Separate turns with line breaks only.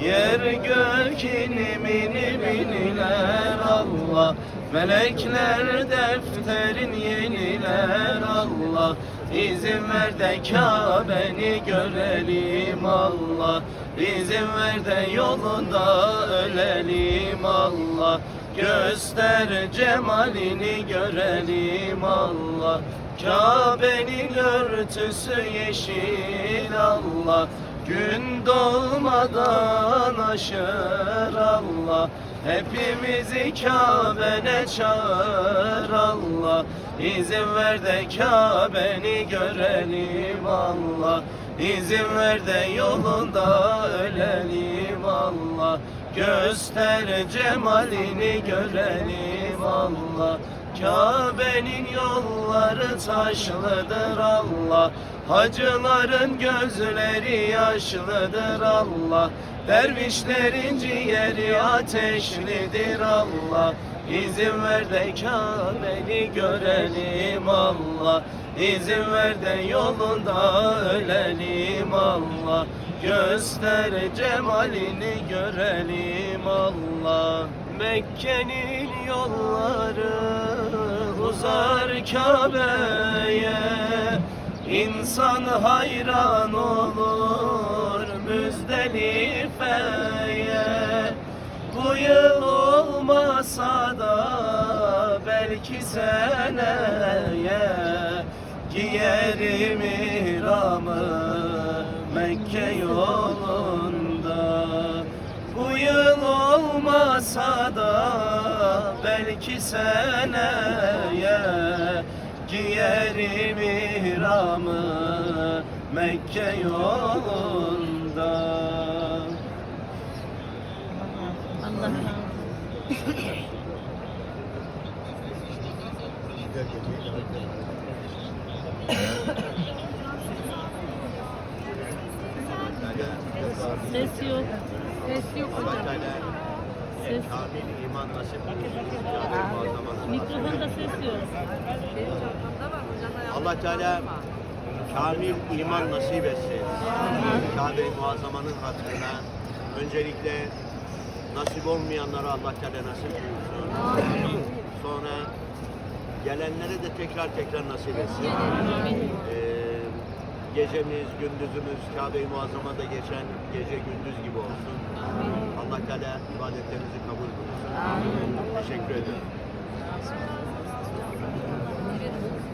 Yer gök ilmini bilirler Allah, melekler defterin yeniler Allah. İzin ver de Kabe'ni görelim Allah, İzin ver de yolunda ölelim Allah. Göster cemalini görelim Allah, Kabe'nin örtüsü yeşil Allah. Gün doğmadan aşır Allah, hepimizi Kabe'ne çağır Allah. İzin ver de Kabe'ni görelim Allah, İzin ver de yolunda ölelim Allah. Göster cemalini görelim Allah, Kabe'nin yolları taşlıdır Allah. Hacıların gözleri yaşlıdır Allah, dervişlerin ciğeri ateşlidir Allah. İzin ver de Kabe'ni görelim Allah, İzin ver de yolunda ölelim Allah. Göster cemalini görelim Allah. Mekke'nin yolları uzar Kabe'ye, İnsan hayran olur Müzdelife'ye. Bu yıl olmasa da belki seneye, giyerim ihramı Mekke yolunda. Bu yıl olmasa da belki seneye, giyerim ihramı Mekke yolunda.
Allah Ses yok. Ses yok hocam. Ses.
Kamil iman nasip
Mikrofonda ses yok.
Allah Teala kamil iman nasip etsin. Kabe-i Muazzama'nın hatırına öncelikle nasip olmayanlara Allah Teala nasip buyursun. Sonra gelenlere de tekrar nasip etsin. Gecemiz, gündüzümüz Kabe-i Muazzama'da geçen gece gündüz gibi olsun. Allah Teala ibadetlerimizi kabul buyursun. Teşekkür ederim.